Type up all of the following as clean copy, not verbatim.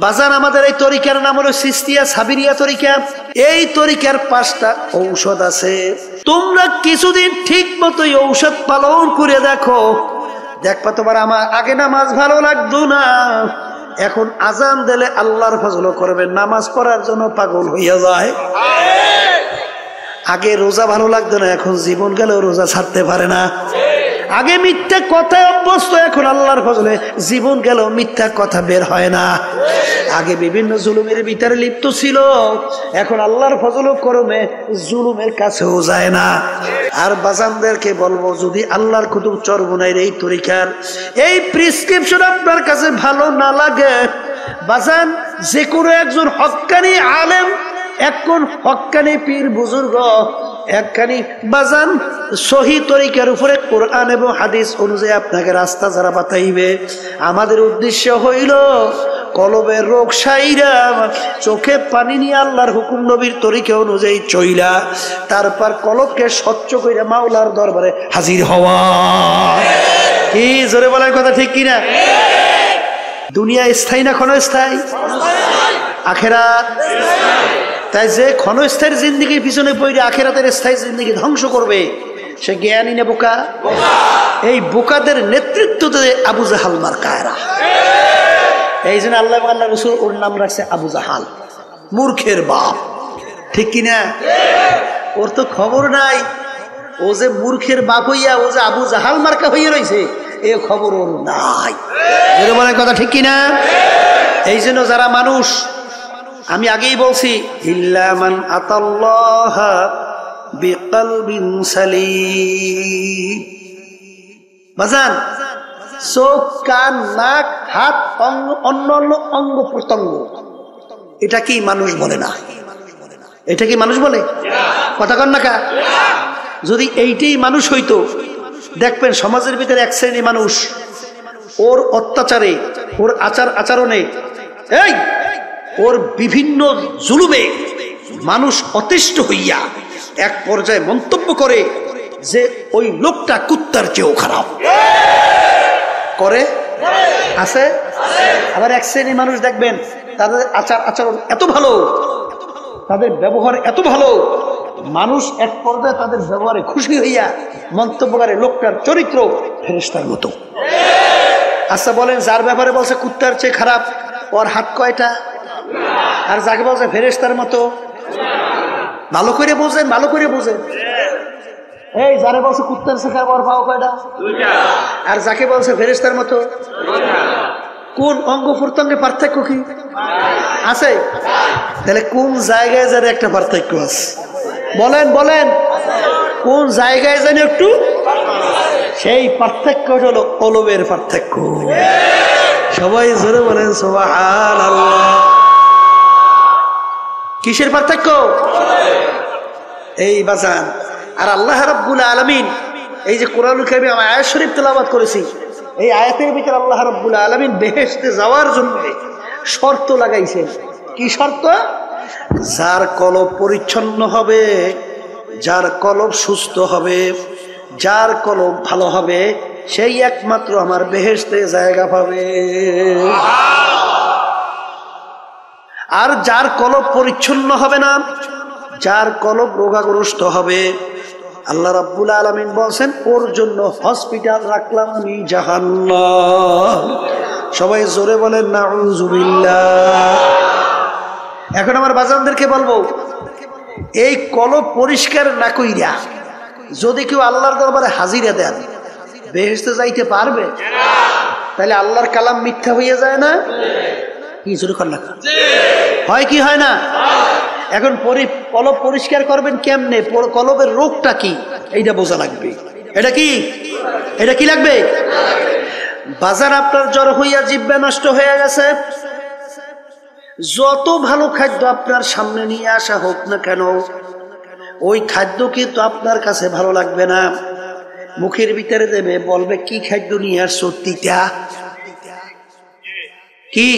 বাজান আমাদের এই তরিকার নাম হলো সিস্তিয়া সাবিরিয়া তরিকা। এই তরিকার 5টা ঔষধ আছে। তোমরা কিছুদিন ঠিক মতো ঔষধ পালন করে দেখো, দেখবা তোমার আমার আগে নামাজ ভালো লাগতো না, এখন আজান দিলে আল্লাহর ফজল করবে, নামাজ পড়ার জন্য পাগল হইয়া যায়। আগে রোজা ভালো লাগতো না, এখন জীবন গেলেও রোজা ছাড়তে পারে না। আগে মিথ্যা কথায় অভ্যস্ত, এখন আল্লাহর ফজলে জীবন গেলেও মিথ্যা কথা বের হয় না। আগে বিভিন্ন জুলুমের ভিতরে লিপ্ত ছিল, এখন আল্লাহর ফজল করমে জুলুমের কাছেও যায় না। আর বাজানদেরকে বলবো, যদি আল্লাহর কুতুব চরমুনাইর এই তরিকার এই প্রেসক্রিপশন আপনার কাছে ভালো না লাগে, বাজান যে কোনো একজন হক্কানি আলেম, এখন হক্কানি পীর বুজুর্গ একখানি বাজান সহি তরিকার উপরে কোরআন এবং হাদিস অনুযায়ী আপনাকে রাস্তা যারা বাতাইবে, আমাদের উদ্দেশ্য হইল কলবের রোগ সাইরা চোখে পানি নিয়ে আল্লাহর হুকুম নবীর তরিকা অনুযায়ী চইলা তারপর কলবকে স্বচ্ছ কইরা মাওলার দরবারে হাজির হওয়া। কি জোরে বলার কথা ঠিক কিনা? দুনিয়া স্থায়ী না ক্ষণস্থায়ী? আখেরাত তাই যে ক্ষণস্থায়ী জিন্দেগির পিছনে পড়ে আখেরাতের স্থায়ী জিন্দেগি ধ্বংস করবে, সে জ্ঞানী না বোকা? এই বোকাদের নেতৃত্বতে আবু জাহাল মার্কায়রা। এই জন্য আল্লাহ আল্লাহ রসুল ওর নাম রাখছে আবু জাহাল, মূর্খের বাপ। ঠিক কিনা? ওর তো খবর নাই ও যে মূর্খের বাপ হইয়া ও যে আবু জাহাল মার্কা হইয়া রয়েছে, এ খবর ওর নাই। বলার কথা ঠিক কিনা? এই জন্য যারা মানুষ, আমি আগেই বলছি, ইল্লা মান আতাল্লাহ বিকলবিন সালিম। বাজান চোখ, কান, নাক, হাত, অন্য অন্য অঙ্গ প্রত্যঙ্গ, এটা কি মানুষ বলে না? এটা কি মানুষ বলে? কথা কন না কা? যদি এইটাই মানুষ হইতো, দেখবেন সমাজের ভিতরে এক শ্রেণী মানুষ ওর অত্যাচারে, ওর আচার আচরণে, এই ওর বিভিন্ন জুলুমে মানুষ অতিষ্ঠ হইয়া এক পর্যায়ে মন্তব্য করে যে ওই লোকটা কুত্তার চেয়েও খারাপ। করে আছে। আবার এক শ্রেণী মানুষ দেখবেন তাদের আচার আচরণ এত ভালো, তাদের ব্যবহার এত ভালো, মানুষ এক পর্যায়ে তাদের ব্যবহারে খুশি হইয়া মন্তব্য করে লোকটার চরিত্র ফেরেশতার মতো। আচ্ছা বলেন, যার ব্যাপারে বলছে কুত্তার চেয়ে খারাপ, ওর হাত কয়টা? আর যাকে বলছে ফেরেশতার মতো, ভালো করে বোঝেন, ভালো করে বোঝেন। এই যারে বলছে কুত্তার চেয়ে খারাপ, ওর পাও কয়টা? আর যাকে বলছে ফেরেশতার মতো, কোন অঙ্গ প্রত্যঙ্গে পার্থক্য কি আছে? তাহলে কোন জায়গায় যেন একটা পার্থক্য আছে? বলেন বলেন, কোন জায়গায় যেন একটু? সেই পার্থক্য হলো কলবের পার্থক্য। সবাই জোরে বলেন সুবহানাল্লাহ। কিসের পার্থক্য? এই বাজান। আর আল্লাহ রাব্বুল আলামিন এই যে কোরআনুল কারীমে আমি আয়াত শরীফ তেলাওয়াত করেছি, এই আয়াতের ভিতরে আল্লাহ রাব্বুল আলামিন বেহেশতে যাওয়ার জন্য শর্ত লাগাইছেন। কি শর্ত? যার কলব পরিচ্ছন্ন হবে, যার কলব সুস্থ হবে, যার কলব ভালো হবে, সেই একমাত্র আমার বেহেশতে জায়গা পাবে। আর যার কলব পরিচ্ছন্ন হবে না, যার কলব রোগাগ্রস্ত হবে, আল্লাহ রাব্বুল আলামিন বলছেন ওর জন্য হসপিটাল রাখলাম আমি জাহান্নাম। সবাই জোরে বলেন নাউযুবিল্লাহ। এখন আমার বাজানদেরকে বলবো, এই কলব পরিষ্কার না কইরা যদি কেউ আল্লাহর দরবারে হাজিরা দেন, বেহেশতে যাইতে পারবে? তাহলে আল্লাহর কালাম মিথ্যা হইয়া যায় না? কি জোরে কর না? হয় কি হয় না? এখন কলব পরিষ্কার করবেন কেমনে? কলবের রোগটা কি এইটা বোঝা লাগবে। এটা কি? এটা কি লাগবে? বাজার আপনার জ্বর হইয়া জিহ্বা নষ্ট হয়ে গেছে, যত ভালো খাদ্য আপনার সামনে নিয়ে আসা হোক না কেন, ওই খাদ্য কিন্তু আপনার কাছে ভালো লাগবে না। মুখের ভিতরে দেবে, বলবে কি খাদ্য নিয়ে আসছো? তিতা। কি?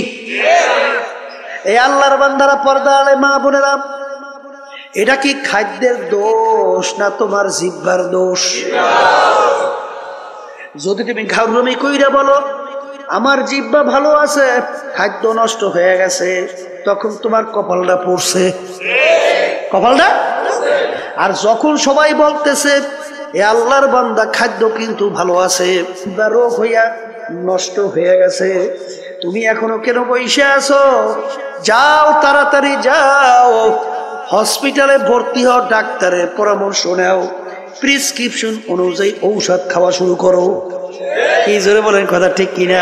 এই আল্লাহর বান্দারা, পর্দা আলে মা বোনেরা, এটা কি খাদ্যের দোষ না তোমার জিহ্বার দোষ? যদি তুমি ঘাউরমি কইরা বলো আমার জিহ্বা ভালো আছে, খাদ্য নষ্ট হয়ে গেছে, তখন তোমার কপালটা পড়ছে, কপালটা। আর যখন সবাই বলতেছে এ আল্লাহর বান্দা খাদ্য কিন্তু ভালো আছে, রোগ হইয়া নষ্ট হয়ে গেছে, তুমি এখনো কেন বসে আছো? যাও, তাড়াতাড়ি যাও, হসপিটালে ভর্তি হও, ডাক্তারের পরামর্শ নাও, প্রেসক্রিপশন অনুযায়ী ঔষধ খাওয়া শুরু করো। কি জোরে বলেন, কথা ঠিক কিনা?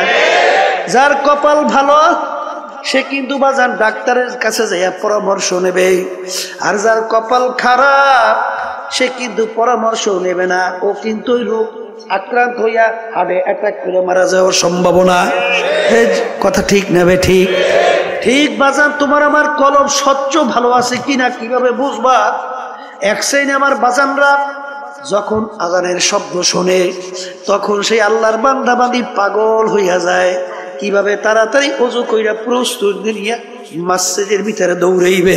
যার কপাল ভালো সে কিন্তু বাজান ডাক্তারের কাছে যাইয়া পরামর্শ নেবে, আর যার কপাল খারাপ সে কিন্তু পরামর্শ নেবে না, ও কিন্তু রোগ আক্রান্ত হইয়া হার্টে অ্যাটাক করে মারা যাওয়ার সম্ভাবনা। কথা ঠিক নেবে? ঠিক ঠিক বাজান, তোমার আমার কলম স্বচ্ছ ভালো আছে কিনা কিভাবে বুঝবা? এক শ্রেণী আমার বাজানরা যখন আজানের শব্দ শোনে তখন সেই আল্লাহর বান্দা বান্দি পাগল হইয়া যায়, কিভাবে তাড়াতাড়ি ওযু কইরা প্রস্তুত নিয়া মসজিদের ভিতরে দৌড়াইবে।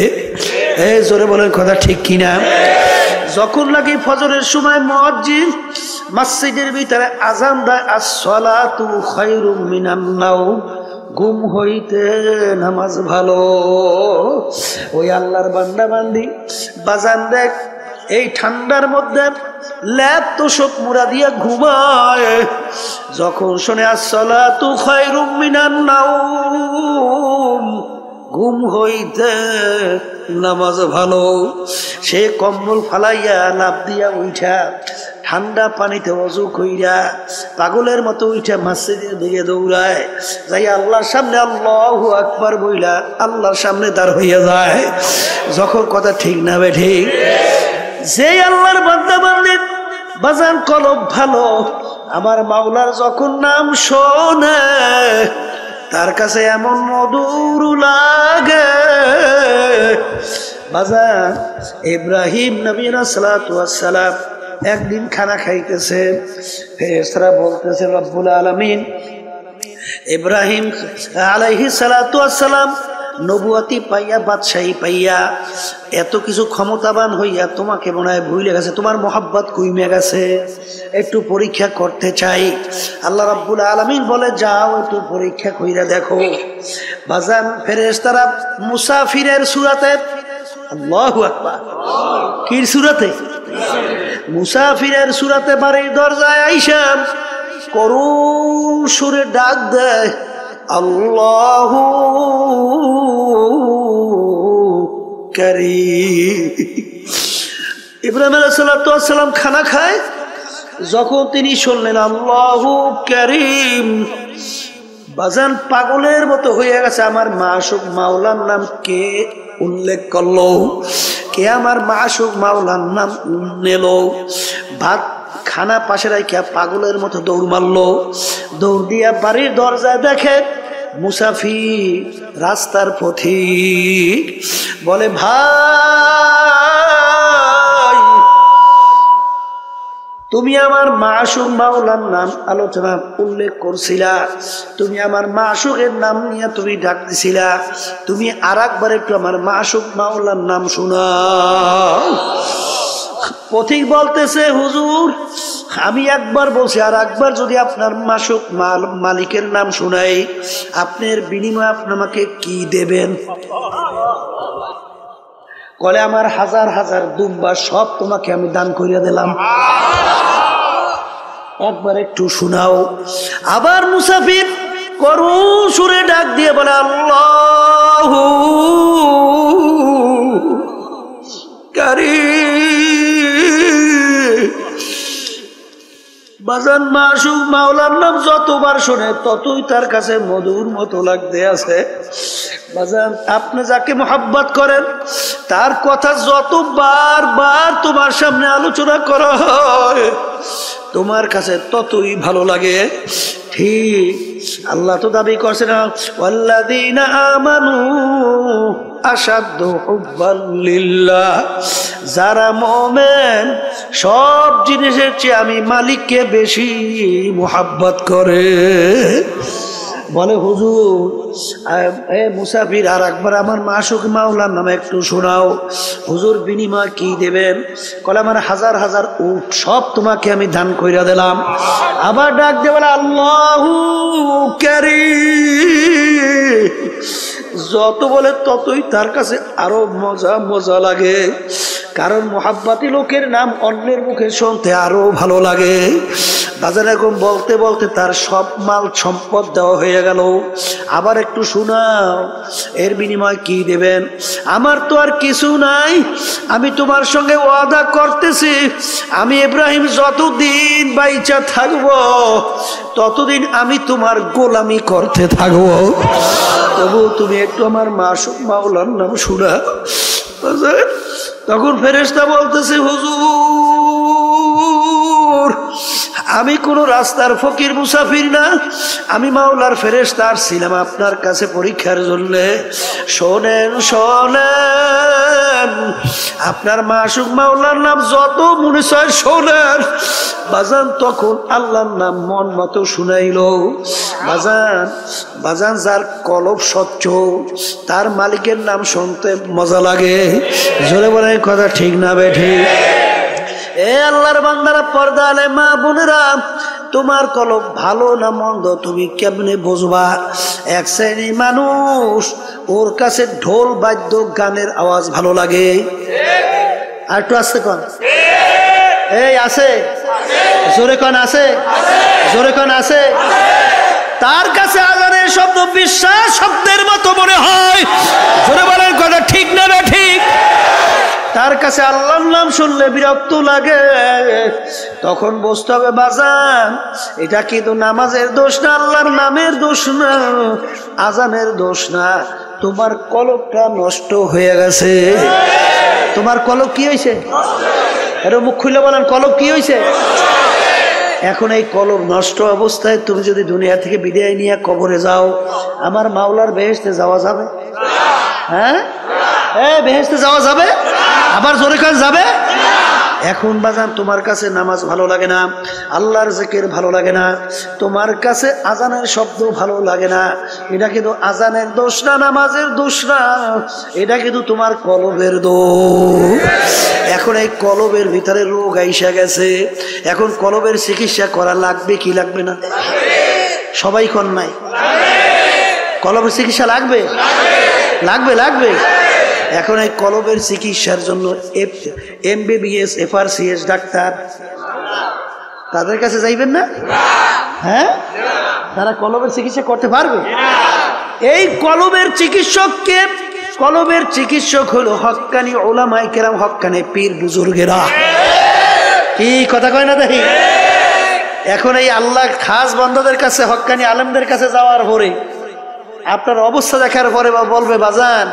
জোরে বলেন, কথা ঠিক কিনা? যখন লাগে ফজরের সময় মুয়াজ্জিন মসজিদের ভিতরে আজান দেয়, আস-সালাতু খায়রুম মিনান নাওম, ঘুম হইতে নামাজ ভালো। ওই আল্লাহর বান্দা বান্দি বাজান দেখ এই ঠান্ডার মধ্যে ল্যাপ তো সব মুড়া দিয়া ঘুমায়, যখন শোনে আস-সালাতু খায়রুম মিনান নাওম, ঘুম হইতে নামাজ ভালো, সে কম্বল ফালাইয়া লাভ দিয়া উঠা ঠান্ডা পানিতে ওযু কইরা পাগলের মতো উঠা মসজিদের দিকে দৌড়ায়, যাই আল্লাহর সামনে আল্লাহু আকবার বইলা আল্লাহর সামনে দাঁড় হইয়া যায়। যখন কথা ঠিক না বে ঠিক? যে আল্লাহর বান্দা বান্দি বাজান কলব ভালো, আমার মাওলার যখন নাম শোনে তার কাছে এমন মধুর লাগে। বাজান ইব্রাহিম নবী সালাতু ওয়াস সালাম একদিন খানা খাইতেছে, ফেরেশতারা বলতেছে রব্বুল আলামিন ইব্রাহিম আলাইহিস সালাতু ওয়াস সালাম নবুয়তি পাইয়া বাদশাহী পাইয়া এত কিছু ক্ষমতাবান হইয়া তোমাকে মনে হয় ভুলে গেছে, তোমার মোহাব্বত কইমে গেছে, একটু পরীক্ষা করতে চাই। আল্লাহ রাব্বুল আলামিন বলে যাও একটু পরীক্ষা কইরা দেখো। বাজান ফেরেশতারা মুসাফিরের সূরাতে, আল্লাহু আকবার, কি সূরাতে? মুসাফিরের সূরাতে বাড়ির দরজায় আইসা করুণ সুরে ডাক দেয়, আল্লাহু কারীম। ইব্রাহিম আলাইহিস সালাতু ওয়াস সালাম খানা খায়, যখন তিনি শুনলেন আল্লাহু কারীম, বাজান পাগলের মতো হয়ে গেছে। আমার মাশুক মাওলার নাম কে উল্লেখ করলো, কে আমার মাশুক মাওলার নাম নিল। ভাত খানা পাশে রাখিয়া পাগলের মতো দৌড় মারলো, দৌড় দিয়া বাড়ির দরজায় দেখে মুসাফির রাস্তার পথিক, বলে ভাই তুমি আমার মাশুক মাওলার নাম আলোচনা উল্লেখ করছিলা, তুমি আমার মাশুকের নাম নিয়ে তুমি ডাক দিছিলা, তুমি আর একবার একটু আমার মাশুক মাওলার নাম শোনাও। পথিক বলতেছে হুজুর আমি একবার বলছি, আর একবার যদি আপনার মাশুক মালিকের নাম শোনাই আপনার বিনিময়ে আপনি আমাকে কি দেবেন? কলে আমার হাজার হাজার দুম্বা সব তোমাকে আমি দান করিয়া দিলাম, একবার একটু শোনাও। আবার মুসাফির করুণ সুরে ডাক দিয়ে বলে আল্লাহু কারীম। বাজান মাশুক মাওলার নাম যতবার শোনে ততই তার কাছে মধুর মতো লাগতে আছে। বাজান আপনি যাকে মোহাব্বত করেন তার কথা যত বারবার তোমার সামনে আলোচনা করা হয় তোমার কাছে ততই ভালো লাগে। ঠিক আল্লাহ তো দাবি করছেন ওয়াল্লাযীনা আমানু আশাদ্দু হুব্বান লিল্লাহ, যারা মুমিন সব জিনিসের চেয়ে আমি মালিককে বেশি মোহাব্বত করে। বলে হুজুর মুসাফির আর একবার আমার মাসুক মাওলার নামে একটু শোনাও। হুজুর বিনিময় কি দেবেন? কলে আমার হাজার হাজার উট সব তোমাকে আমি দান কইরা দিলাম। আবার ডাক দিয়ে বলে আল্লাহু কারীম। যত বলে ততই তার কাছে আরো মজা মজা লাগে, কারণ মোহাব্বতি লোকের নাম অন্যের মুখে শুনতে আরো ভালো লাগে। বাজার এখন বলতে বলতে তার সব মাল সম্পদ দেওয়া হয়ে গেল। আবার একটু শোনাও, এর বিনিময় কি দেবেন? আমার তো আর কিছু নাই, আমি তোমার সঙ্গে ওয়াদা করতেছি, আমি ইব্রাহিম যতদিন বাইচা থাকবো ততদিন আমি তোমার গোলামি করতে থাকবো। তবু তুমি একটু আমার মাসুক মাওলার নাম শোনা। তখন ফেরেশতা বলতেছে হুজুর আমি কোন রাস্তার ফকির মুসাফির না, আমি মাওলার ফেরেশতা ছিলাম আপনার কাছে পরীক্ষার জন্য। শোনেন শোনেন, আপনার মাসুক মাওলার নাম যত মনে চায় শোনেন। বাজান তখন আল্লাহর নাম মন মতো শুনাইল। বাজান বাজান যার কলব স্বচ্ছ তার মালিকের নাম শুনতে মজা লাগে। জোরে বলে কথা ঠিক না বেঠি? এ আল্লাহর বান্দারা, পর্দা আলে মা বোনেরা, তোমার কলব ভালো না মন্দ তুমি কেমনে বুঝবা? এক শ্রেণী মানুষ ওর কাছে ঢোল বাদ্য গানের আওয়াজ ভালো লাগে। আর একটু আসতে কন, এই আছে জোরে কন, আছে জোরে কন, আছে। তার কাছে আজানের শব্দ বিশ্বাস শব্দের মতো মনে হয়। জোরে বলেন কথা ঠিক না ঠিক? তার কাছে আল্লাহর নাম শুনলে বিরক্ত লাগে। তখন বুঝতে হবে বাজান এটা কিন্তু নামাজের দোষ না, আল্লাহর নামের দোষ না, আজানের দোষ না, তোমার কলবটা নষ্ট হয়ে গেছে। তোমার কলব কি হয়েছে? এটা মুখ খুলে বলেন, কলব কি হয়েছে? এখন এই কলব নষ্ট অবস্থায় তুমি যদি দুনিয়া থেকে বিদায় নিয়ে কবরে যাও, আমার মাওলার বেহেশতে যাওয়া যাবে? হ্যাঁ, বেহেশতে যাওয়া যাবে? আবার জোরে কাজ যাবে? এখন বাজান তোমার কাছে নামাজ ভালো লাগে না, আল্লাহর জিকির ভালো লাগে না, তোমার কাছে আজানের শব্দ ভালো লাগে না, এটা কিন্তু আজানের দোষ না, নামাজের দোষ না, এটা কিন্তু তোমার কলবের দোষ। এখন এই কলবের ভিতরে রোগ আইসা গেছে। এখন কলবের চিকিৎসা করা লাগবে কি লাগবে না? সবাই কোন নাই? কলবের চিকিৎসা লাগবে, লাগবে, লাগবে। এখন এই কলবের চিকিৎসার জন্য MBBS FRCS ডাক্তার তাদের কাছে যাইবেন না? হ্যাঁ, তারা কলবের চিকিৎসা করতে পারবে? এই কলবের চিকিৎসককে, কলবের চিকিৎসক হলো হক্কানি উলামায়ে কেরাম, হক্কানি পীর বুজুর্গেরা। কি কথা কয় না দেখি? এখন এই আল্লাহ খাস বান্দাদের কাছে, হক্কানি আলেমদের কাছে যাওয়ার পরে আপনার অবস্থা দেখার পরে বলবে বাজান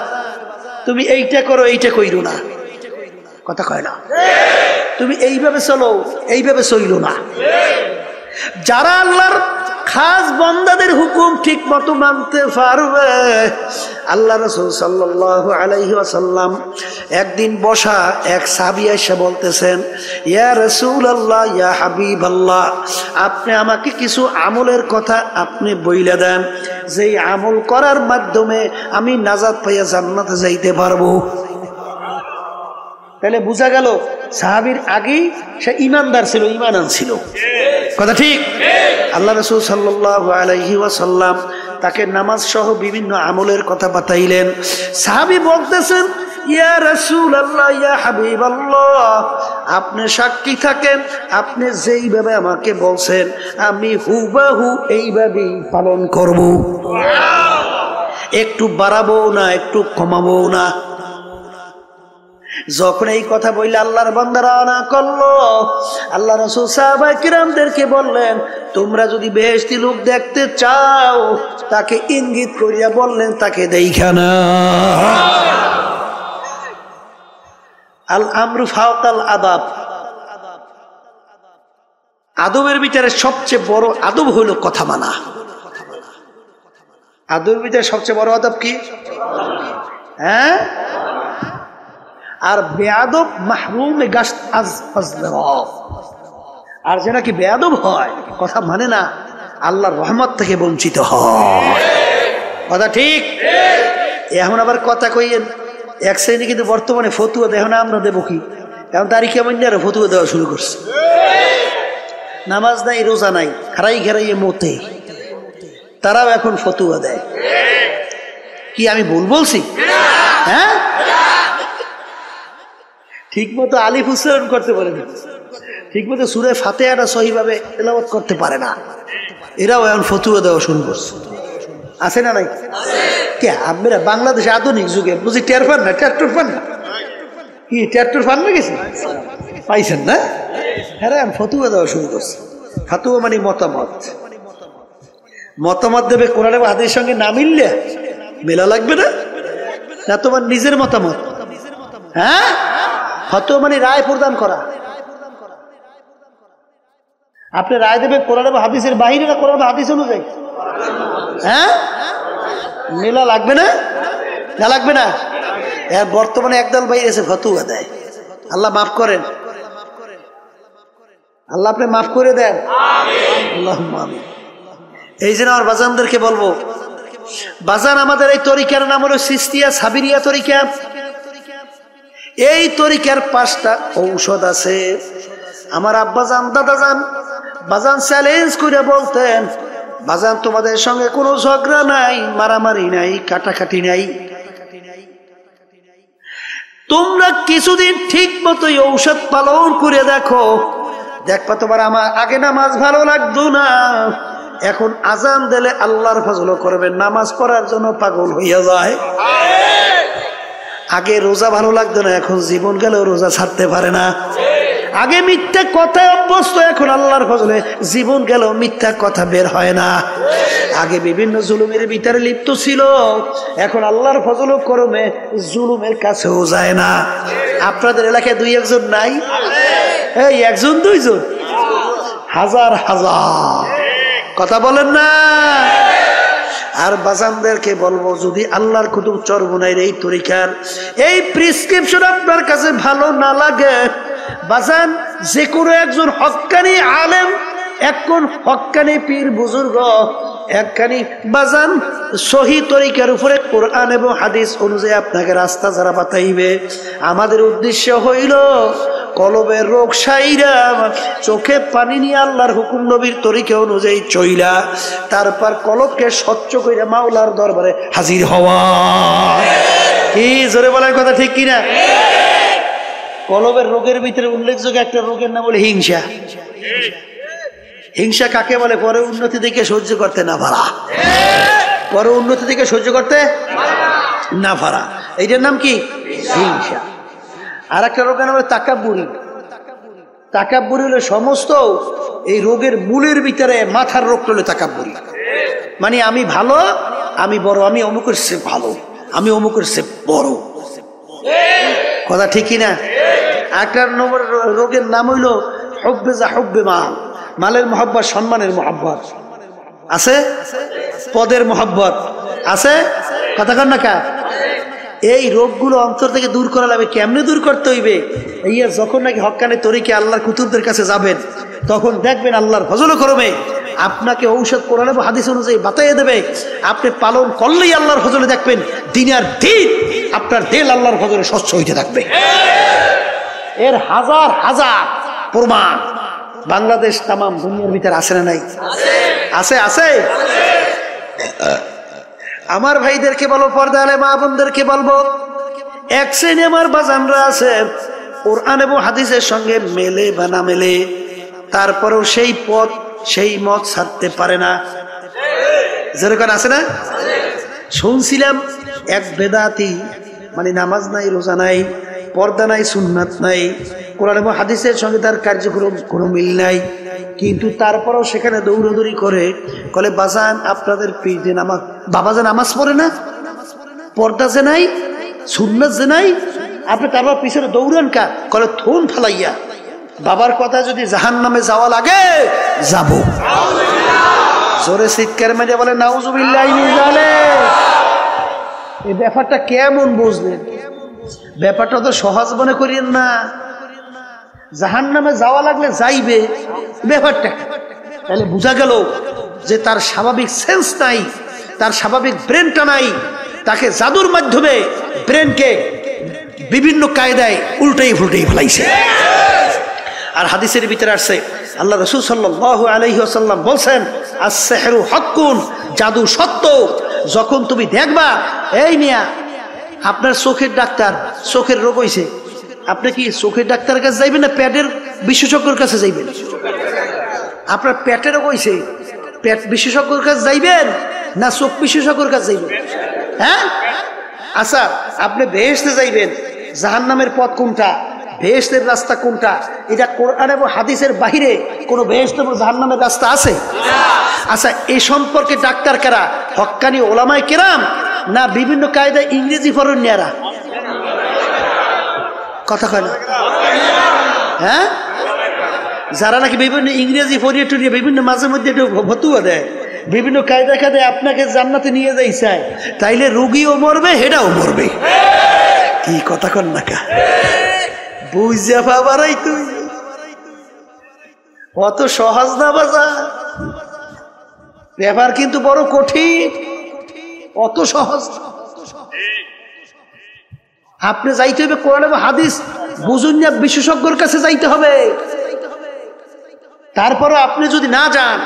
তুমি এইটা করো, এইটা কইরো না। কথা কয় না? তুমি এইভাবে চলো, এইভাবে চইলো না। যারা আল্লাহর খাস বান্দাদের হুকুম ঠিক মতো মানতে পারবে, আল্লাহ রাসূল সাল্লাল্লাহু আলাইহি ওয়াসাল্লাম একদিন বসা এক সাহাবী এসে বলতেছেন, ইয়া রাসূলুল্লাহ, ইয়া হাবিবাল্লাহ, আপনি আমাকে কিছু আমলের কথা আপনি বইলা দেন, যেই আমল করার মাধ্যমে আমি নাজাত পাইয়া জান্নাতে যাইতে পারবো। তাহলে বোঝা গেল সাহাবীর আগেই সে ঈমানদার ছিল, ঈমান আনছিল। কথা ঠিক? আল্লাহ রাসূল সাল্লাল্লাহু আলাইহি ওয়াসাল্লাম তাকে নামাজ সহ বিভিন্ন আমলের কথা বাতাইলেন। সাহাবী বলতেছেন, ইয়া রাসূলুল্লাহ, ইয়া হাবিবাল্লাহ, আপনি সাক্ষী থাকেন, আপনি যেইভাবে আমাকে বলছেন আমি হুবহু এইভাবেই পালন করব। একটু বাড়াবো না, একটু কমাবো না। যখন এই কথা বললে আল্লাহর বান্দারা না করলো, আল্লাহ রাসূল সাহাবায়ে কিরামদেরকে বললেন, তোমরা যদি বেহেশতি লোক দেখতে চাও তাকে ইঙ্গিত করিয়া বললেন তাকে দেইখা না। আল আমরু ফাওকাল আদাব, আদবের ভিতরে সবচেয়ে বড় আদব হলো কথা মানা। আদবের ভিতরে সবচেয়ে বড় আদব কি? হ্যাঁ, আর বেয়াদব মাহরুমে গাশত আজ, আর যে নাকি বেয়াদব হয়, কথা মানে না, আল্লাহর রহমত থেকে বঞ্চিত হয়। কথা ঠিক? এখন আবার কথা কইয়েন এক শ্রেণী কিন্তু বর্তমানে ফতুয়া দেয় না, আমরা দেবো কি? এখন তারিখ কেমন আরো ফতুয়া দেওয়া শুরু করছে। নামাজ নাই, রোজা নাই, খারাই ঘেরাইয়ে মতে, তারাও এখন ফতুয়া দেয়। কি আমি ভুল বলছি? হ্যাঁ, ঠিক মতো আলিফ উচ্চারণ করতে পারে না, ঠিক মতো সূরা ফাতিহাটা সহিভাবে তেলাওয়াত করতে পারে না, এরাও এখন ফতুয়া দেওয়া শুরু করছে। আছে না নাই? কে আপনারা বাংলাদেশে আধুনিক যুগে বুঝি টের পান না? ট্রাক্টর পান না? কি ট্রাক্টর পান না গেছে? পাইছেন না? হ্যাঁ, ফতুয়া দেওয়া শুরু করছে। ফতুয়া মানে মতামত। মতামত দেবে কোরআন এবং হাদিসের সঙ্গে না মিললে মেলা লাগবে না? না তোমার নিজের মতামত? হ্যাঁ, ফতুয়া মানে রায় প্রদান করা। আপনি রায় দেবেন কোরআন এবং হাদিসের বাহিরে না কোরআন এবং হাদিস অনুযায়ী? হ্যাঁ, মেলা লাগবে না? না লাগবে না? বর্তমানে একদল ভাই এসে ফতুয়া দেয়। আল্লাহ মাফ করেন, আল্লাহ আপনি মাফ করে দেন। আল্লাহুম্মা আমিন। এই জন্য আমার বাজানদেরকে বলবো, বাজান আমাদের এই তরিকার নাম হলো সিস্তিয়া সাবিরিয়া তরিকা। এই তরিকার 5টা ঔষধ আছে। আমার আব্বাজান দাদাজান বাজান চ্যালেঞ্জ করে বলতেন, বাজান তোমাদের সঙ্গে কোনো ঝগড়া নাই, মারামারি নাই, কাটাকাটি নাই, তোমরা কিছুদিন ঠিক মতো ঔষধ পালন করে দেখো, দেখবা তোমার আমার আগে নামাজ ভালো লাগতো না, এখন আজান দিলে আল্লাহর ফজল করবে, নামাজ পড়ার জন্য পাগল হইয়া যায়। আগে রোজা ভালো লাগতো না, এখন জীবন গেলেও রোজা ছাড়তে পারে না। আগে মিথ্যা কথায় অভ্যস্ত, এখন আল্লাহর ফজলে জীবন গেলেও মিথ্যা কথা বের হয় না। আগে বিভিন্ন জুলুমের ভিতরে লিপ্ত ছিল, এখন আল্লাহর ফজল করমে জুলুমের কাছেও যায় না। আপনাদের এলাকায় 2-1 জন নাই? এই 1 জন 2 জন, হাজার হাজার, কথা বলেন না? আর বাজানদেরকে বলবো, যদি আল্লাহর কুতুব চরমুনাইর এই তরিকার এই প্রেসক্রিপশন আপনার কাছে ভালো না লাগে, বাজান যে কোনো একজন হক্কানি আলেম, একজন হক্কানি পীর বুজুর্গ, একখানি বাজান সহি তরিকার উপরে কোরআন এবং হাদিস অনুযায়ী আপনাকে রাস্তা যারা বাতাইবে, আমাদের উদ্দেশ্য হইল কলবের রোগ সাইরা, চোখে পানি নিয়ে আল্লাহর হুকুম নবীর তরিকা অনুযায়ী চইলা, তারপর কলবকে স্বচ্ছ কইরা মাওলার দরবারে হাজির হওয়া। কি জোরে বলার কথা ঠিক কিনা? কলবের রোগের ভিতরে উল্লেখযোগ্য একটা রোগের নাম হলো হিংসা। হিংসা কাকে বলে? পরে উন্নতি দেখে সহ্য করতে না পারা, পরে উন্নতি দেখে সহ্য করতে না পারা, এইটার নাম কি? হিংসা। আর একটা রোগের নাম হলো তাকাব্বুরি। তাকাব্বুরি হলো সমস্ত এই রোগের মূলের ভিতরে মাথার রোগ হলো তাকাব্বুরি। মানে আমি ভালো, আমি বড়, আমি অমুকের সে ভালো, আমি অমুকের সে বড়, কথা ঠিক কিনা? একটা নম্বর রোগের নাম হইল হুব্বে যা হুব্বে মাল, মালের মহব্বত, সম্মানের মহব্বত আছে, পদের মহব্বত আছে, কথা কন না কা? এই রোগগুলো অন্তর থেকে দূর করা লাগবে। কেমনে দূর করতে হইবে? এই যখন নাকি হক্কানি তরিকে আল্লাহর কুতুবদের কাছে যাবেন, তখন দেখবেন আল্লাহর ফজল করবে আপনাকে ঔষধ কোরআন এবং হাদিস অনুযায়ী বাতাইয়ে দেবে। আপনি পালন করলেই আল্লাহর ফজলে দেখবেন দিন আর দিন আপনার দিল আল্লাহর ফজলে স্বচ্ছ হইতে থাকবে। এর হাজার হাজার প্রমাণ বাংলাদেশ তাম দুনিয়ার ভিতরে আছে না নাই? আছে, আছে। আমার ভাইদেরকে বলবো, পর্দা আলে মা বোনদেরকে বলবো, এক শ্রেণী আমার বাজানরা আছে কোরআন এবং হাদিসের সঙ্গে মেলে বা না মেলে, তারপরেও সেই পথ সেই মত ছাড়তে পারে না। যেরকম আছে না? শুনছিলাম এক বেদাতি, মানে নামাজ নাই, রোজা নাই, পর্দা নাই, সুন্নাত নাই, কোরআন এবং হাদিসের সঙ্গে তার কার্যক্রম কোনো মিল নাই, কিন্তু তারপরেও সেখানে দৌড়দৌড়ি করে বলে, বাজান আপনাদের পীর যে নামাজ, বাবা যে নামাজ পড়ে না, পর্দা যে নাই, সুন্নাত যে নাই, আপনি তারপর পিছনে দৌড়ান কা? কলে থুন ফালাইয়া, বাবার কথা যদি জাহান্নামে যাওয়া লাগে যাব। জোরে চিৎকার মেরে বলে নাউজুবিল্লাহি মিন যালিক। এই ব্যাপারটা কেমন বুঝলেন? ব্যাপারটা তো সহজ মনে করিয়েন না। জাহান্নামে যাওয়া লাগলে যাইবে, ব্যাপারটা তাহলে বোঝা গেল যে তার স্বাভাবিক সেন্স নাই, তার স্বাভাবিক ব্রেনটা নাই, তাকে জাদুর মাধ্যমে ব্রেনকে বিভিন্ন কায়দায় উল্টেই ফুলটেই ফেলাইছে। আর হাদিসের ভিতরে আসছে আল্লাহ রাসূল সাল্লাল্লাহু আলাইহি ওয়াসাল্লাম বলছেন, আস-সিহরু হাক্কুন, জাদু সত্য। যখন তুমি দেখবা, এই মিয়া আপনার চোখের ডাক্তার, চোখের রোগ হইছে, আপনি কি চোখের ডাক্তারের কাছে যাইবেন না পেটের বিশেষজ্ঞের কাছে যাইবেন? আপনার পেটের রোগ হইছে, পেট বিশেষজ্ঞের কাছে যাইবেন না চোখ বিশেষজ্ঞের কাছে যাইবেন? হ্যাঁ, আচ্ছা আপনি বেহেশতে যাইবেন, জাহান্নামের পথ কোনটা, বেহেশতের রাস্তা কোনটা, এটা কোরআন এবং হাদিসের বাহিরে কোনো বেহেশত এবং জাহান্নামের রাস্তা আছে? আচ্ছা, এই সম্পর্কে ডাক্তার কারা? হক্কানি ওলামায়ে কেরাম না বিভিন্ন কায়দায় ইংরেজি ফরনিয়ারা? কথা কয় না? হ্যাঁ, যারা নাকি বিভিন্ন ইংরেজি ফরিয়ে টুরিয়ে বিভিন্ন মাঝে মধ্যে একটু ভতুয়া দেয়, বিভিন্ন কায়দা কায়দায় আপনাকে জান্নাতে নিয়ে যাই চায়, তাইলে রুগীও মরবে, হেডাও মরবে। কি কথা কন না কা? বুঝা পাবারাই তুই, অত সহজ না বাজার, ব্যাপার কিন্তু বড় কঠিন, অত সহজ। আপনি যাইতে হবে কোরআন এবং হাদিস বুঝুন না, বিশেষজ্ঞর কাছে যাইতে হবে। তারপরে আপনি যদি না যান,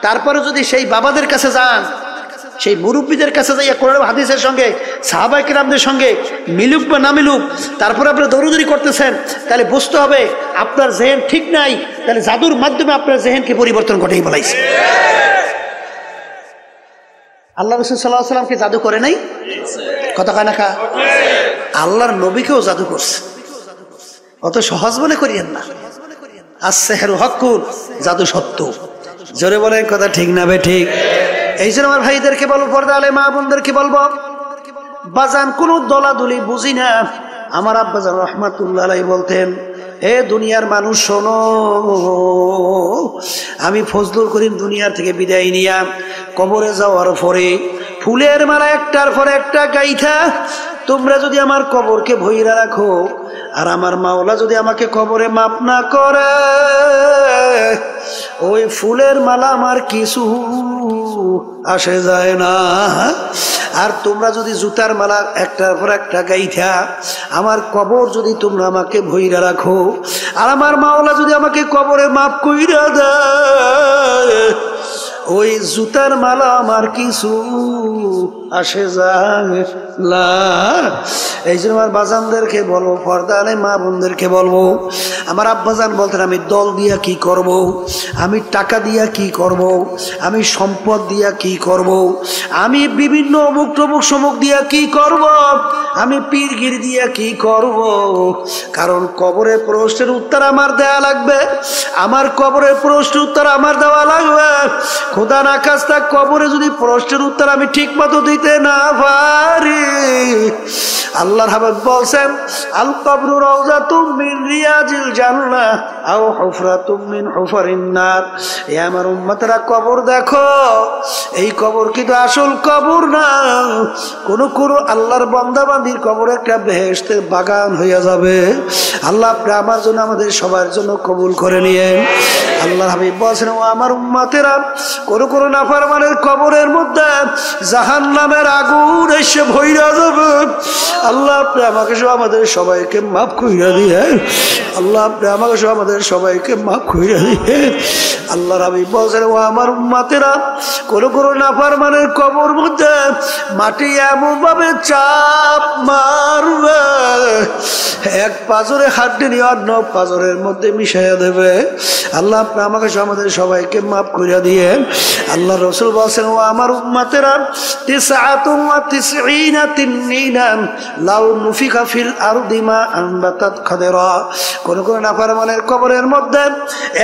তারপরে যদি সেই বাবাদের কাছে যান, সেই মুরব্বীদের কাছে যাইয়া কোরআন এবং হাদিসের সঙ্গে সাহাবায়ে কেরামদের সঙ্গে মিলুক বা না মিলুক, তারপরে আপনি দৌড়দৌড়ি করতেছেন, তাহলে বুঝতে হবে আপনার জেহেন ঠিক নাই, তাহলে জাদুর মাধ্যমে আপনার জেহেনকে পরিবর্তন ঘটাই বলাইছে। আল্লাহ রাসূল সাল্লাল্লাহু আলাইহি ওয়াসাল্লামকে জাদু করে নাই? কথা কয় না কা? আল্লাহর নবীকেও জাদু করছে, অত সহজ মনে করিয়েন না। আস-সিহরু হাক্কুন, জাদু সত্য। জোরে বলেন কথা ঠিক না বে ঠিক? এই জন্য আমার ভাইদেরকে বলবো, পর্দা আলে মা বোনদেরকে বলবো, বাজান কোনো দলাদলি বুঝি না। আমার আব্বাজান রাহমাতুল্লাহ আলাইহি বলতেন, এ দুনিয়ার মানুষ শোনো, আমি ফজলুল করিম দুনিয়া থেকে বিদায় নিয়া কবরে যাওয়ার পরে ফুলের মালা একটার পর একটা গাইথা তোমরা যদি আমার কবরকে ভইরা রাখো, আর আমার মাওলা যদি আমাকে কবরে মাপ না করে, ওই ফুলের মালা আমার কিছু আসে যায় না। আর তোমরা যদি জুতার মালা একটার পর একটা গাইথা আমার কবর যদি তোমরা আমাকে ভইরা রাখো, আর আমার মাওলা যদি আমাকে কবরে মাপ কইরা দেয়, ওই জুতার মালা আমার কিছু আসে যায় না। এই জন্য আমার বাজানদেরকে বলবো, পর্দা আলে মা বোনদেরকে বলবো, আমার আব্বাজান বলতেন, আমি দল দিয়া কি করব, আমি টাকা দিয়া কি করব, আমি সম্পদ দিয়া কি করব, আমি বিভিন্ন অমুক টমুক সমুক দিয়া কি করব, আমি পীরগির দিয়া কি করব, কারণ কবরের প্রশ্নের উত্তর আমার দেয়া লাগবে, আমার কবরের প্রশ্নের উত্তর আমার দেওয়া লাগবে। খোদা না খাস্তা কবরে যদি প্রশ্নের উত্তর আমি ঠিক মতো দিতে না পারি, আল্লাহর হাবিব বলছেন, আল কবরু রাউযাতুম মিন রিয়াজিল জান্নাহ আও হুফরাতুম মিন হুফারিন নার। এ আমার উম্মতরা, কবর দেখো, এই কবর কিন্তু আসল কবর না, কোন কোন আল্লাহর বান্দা বান্দির কবর একটা বেহেশতের বাগান হইয়া যাবে। আল্লাহ আপনি আমার জন্য, আমাদের সবার জন্য কবুল করে নিয়েন। আল্লাহর হাবিব বলেছেন, ও আমার উম্মতেরা, কোন কোন নাফরমানের কবরের মধ্যে জাহান্নামের আগুন এসে ভইরা যাবে। আল্লাহ আপনি আমাকে সহ আমাদের সবাইকে মাফ কইরা দিয়েন। আল্লাহ আপনি আমাকে সহ আমাদের সবাইকে মাফ কইরা দিয়েন। আল্লাহর হাবিব বলেছেন, ও আমার উম্মতেরা, কোন কোন নাফরমানের কবর মধ্যে মাটি এমন ভাবে চাপ মারবে, এক পাজরে হাড্ডি নিয়ে অন্য পাজরের মধ্যে মিশাইয়া দেবে। আল্লাহ আপনি আমাকে সহ আমাদের সবাইকে মাফ কইরা দিয়েন। আল্লাহ রাসূল বলেছেন, ও আমার উম্মতেরা, 99 তিননিনান লাউ নুফিকা ফিল আরদি মা আনবাতাত খাদরা। কোন কোন নাফরমানের কবরের মধ্যে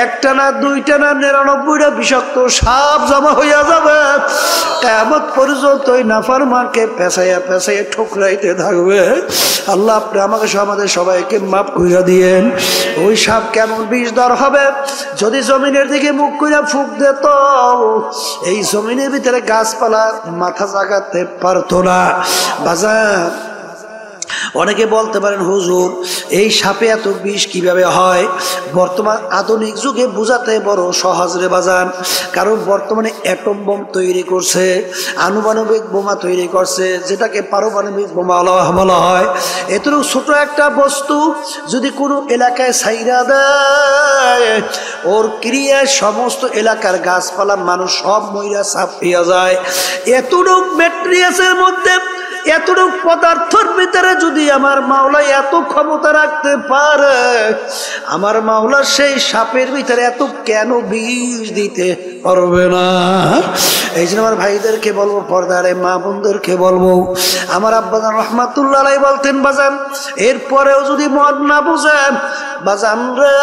একটা না দুইটা না 99টা বিষাক্ত সাপ জমা হইয়া যাবে। কিয়ামত পর্যন্ত ওই নাফরমানকে পেছাইয়া পেছাইয়া ঠুকরাইতে থাকবে। আল্লাহ আপনি আমাকে সহ আমাদের সবাইকে মাফ কইরা দিয়েন। ওই সাপ কেমন বিষধর হবে, যদি জমিনের দিকে মুখ কইরা ফুঁক দিত, এই জমিনের ভিতরে গাছপালা মাথা জাগাতে পারতো না। বাজার অনেকে বলতে পারেন হুজুর এই সাপে এত বিষ কিভাবে হয়? বর্তমান আধুনিক যুগে বোঝাতে বড় সহজ রে বাজান, কারণ বর্তমানে অ্যাটম বোম তৈরি করছে, আনুপানবিক বোমা তৈরি করছে, যেটাকে পারমাণবিক বোমা বলা হয়। এতটুকু ছোট একটা বস্তু যদি কোনো এলাকায় ছাইরা দেয়, ওর ক্রিয়ায় সমস্ত এলাকার গাছপালা মানুষ সব মইরা সাপ পেয়ে যায়। এতটুকু ম্যাট্রিয়াসের মধ্যে, এতটুকু পদার্থের ভিতরে যদি আমার মাওলা এত ক্ষমতা রাখতে পারে, আমার মাওলা সেই সাপের ভিতরে এত কেন বিষ দিতে পারবে না? এই জন্য আমার ভাইদেরকে বলবো, পর্দারে মা বোনদেরকে বলবো, আমার আব্বাজান রহমাতুল্লাহ আলাইহি বলতেন বাজান, এরপরেও যদি মদ না বুঝেন বাজান রে,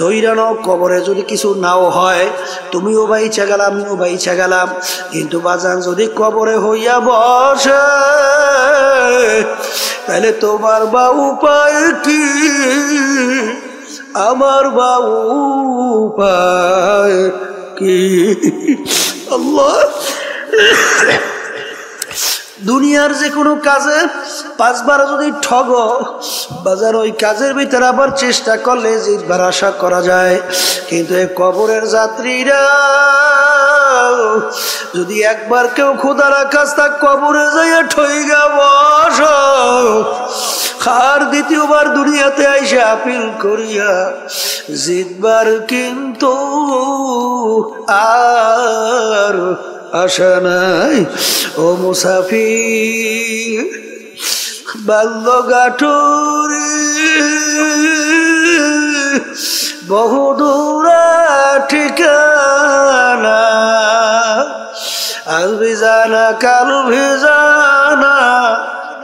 দৈরানো কবরে যদি কিছু নাও হয়, তুমিও বাইচা গেলাম, আমিও বাইচা গেলাম, কিন্তু বাজান যদি কবরে হইয়া বসে, তাহলে তোমার বা উপায় কি, আমার বা উপায় কি? আল্লাহ, দুনিয়ার যে কোনো কাজে 5 বার যদি ঠগ বাজার, ওই কাজের ভিতরে আবার চেষ্টা করলে জিতবার আশা করা যায়। কিন্তু এই কবরের যাত্রীরা যদি একবার কেউ খোদার কাছ তা কবরে যাইয়া ঠইগা বস, আর দ্বিতীয়বার দুনিয়াতে আইসা আপিল করিয়া জিতবার কিন্তু আর আশা নাই। ও মুসাফির বাল্যগাঠুরি বহুদূর ঠিকানা, আজ ভিজানা কাল ভিজানা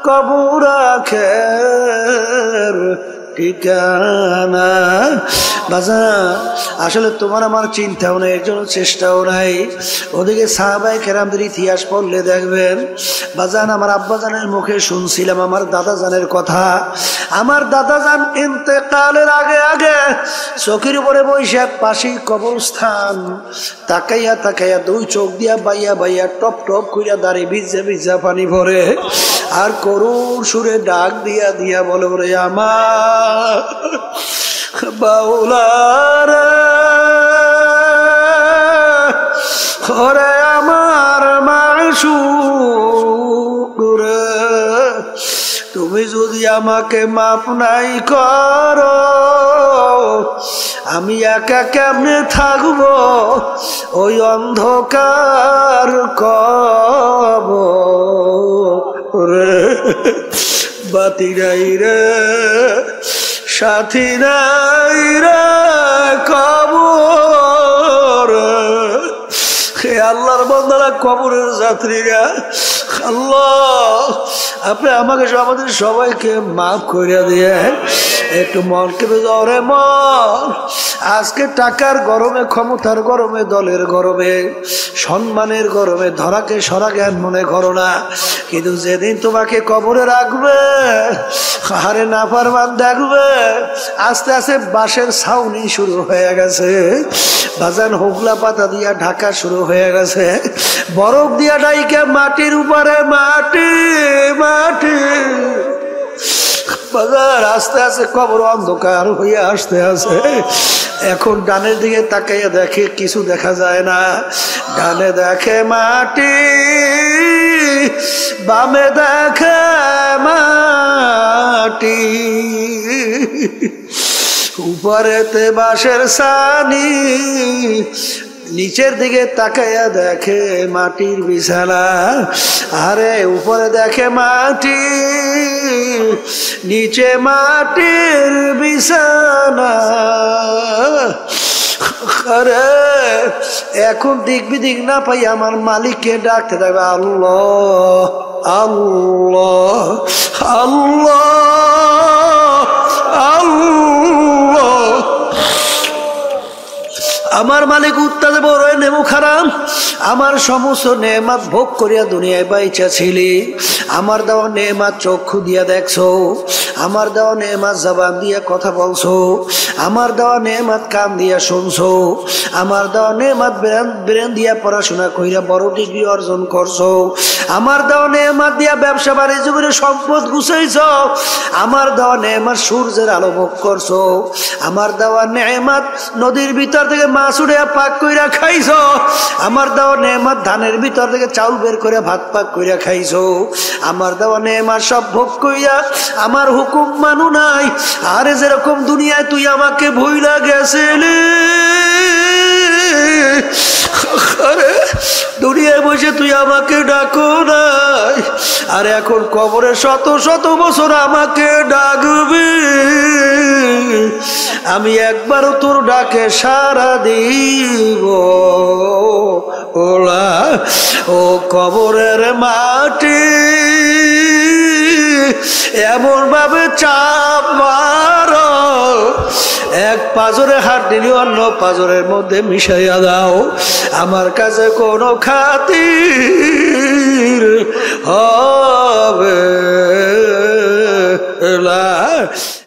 কবর আখের ঠিকানা। বাজান আসলে তোমার আমার চিন্তাও নেই, এর জন্য চেষ্টাও নাই। ওদিকে সাহাবায়ে কেরামদের ইতিহাস পড়লে দেখবেন বাজান, আমার আব্বাজানের মুখে শুনছিলাম আমার দাদাজানের কথা। আমার দাদাজান ইন্তেকালের আগে আগে চোখের উপরে বসে পাশেই কবরস্থান, তাকাইয়া তাকাইয়া 2 চোখ দিয়া বাইয়া বাইয়া টপ টপ কইরা দাঁড়িয়ে ভিজা ভিজা পানি ভরে, আর করুণ সুরে ডাক দিয়া দিয়া বলে, ওরে আমার বাউলারা, ওরে আমার মাশউক রে, তুমি যদি আমাকে মাফ নাই করো, আমি একা কেমনে থাকবো ওই অন্ধকার কবরে? বাতি নাই রে, সাথী নাই রে কবর। হে আল্লাহর বান্দারা, কবরের যাত্রীরা, আল্লাহ আপনি আমাকে আমাদের সবাইকে মাফ করে দিয়ে একটু মনকে রে মন। আজকে টাকার গরমে, ক্ষমতার গরমে, দলের গরমে, সম্মানের গরমে ধরাকে সরা জ্ঞান মনে করো না, কিন্তু যেদিন তোমাকে কবরে রাখবে, হারে নাফরমান দেখবে আস্তে আস্তে বাঁশের ছাউনি শুরু হয়ে গেছে, বাজান হোগলা পাতা দিয়া ঢাকা শুরু হয়ে গেছে, বরফ দিয়া ডাইকে মাটির উপরে মাটি মাটি, বাজার আস্তে আস্তে কবর অন্ধকার হয়ে আসতে আসে। এখন ডানের দিকে তাকাইয়া দেখে কিছু দেখা যায় না, ডানে দেখে মাটি, বামে দেখে মাটি, উপরেতে বাঁশের ছানি, নিচের দিকে তাকাইয়া দেখে মাটির বিছানা, আরে উপরে দেখে মাটি, নিচে মাটির বিছানা। আরে এখন দিক বিদিক না পাই আমার মালিককে ডাকতে থাকবে, আল্লাহ আল্লাহ আল্লাহ আল্লাহ। আমার মালিক উত্তাদে বড় নেব মুখারাম, আমার সমস্ত নেয়ামত ভোগ করিয়া দুনিয়ায় বাইচা ছিলি, আমার দেওয়া নেয়ামত চক্ষু দিয়া দেখছো, আমার দেওয়া নেয়ামত জবান দিয়া কথা বলছো, আমার দেওয়া নেয়ামত কান দিয়া শুনছো, আমার দেওয়া নেয়ামত ব্রেন দিয়া পড়াশোনা কইরা বড় ডিগ্রি অর্জন করছো, আমার দেওয়া নেয়ামত দিয়া ব্যবসা বাণিজ্য করে সম্পদ গুছাইছো, আমার দেওয়া নেয়ামত সূর্যের আলো ভোগ করছো, আমার দেওয়া নেয়ামত নদীর ভিতর থেকে মাছ উড়ে পাক কইরা খাইছো, আমার দেওয়া নেয়ামত ধানের ভিতর থেকে চাউল বের করে ভাত পাক কইরা খাইছো, আমার দেওয়া নেয়ামত সব ভোগ কইরা আমার হুকুম মানু নাই। আরে যেরকম দুনিয়ায় তুই আমাকে ভুইলা গেছিলি, আরে দুনিয়ায় বসে তুই আমাকে ডাকো নাই, আর এখন কবরে শত শত বছর আমাকে ডাকবি, আমি একবারও তোর ডাকে সাড়া দিব ওলা। ও কবরের মাটি এমন ভাবে চাপ মারো, এক পাজরে হাত দিলি অন্য পাজরের মধ্যে মিশাইয়া দাও, আমার কাছে কোনো খাতির হবে না।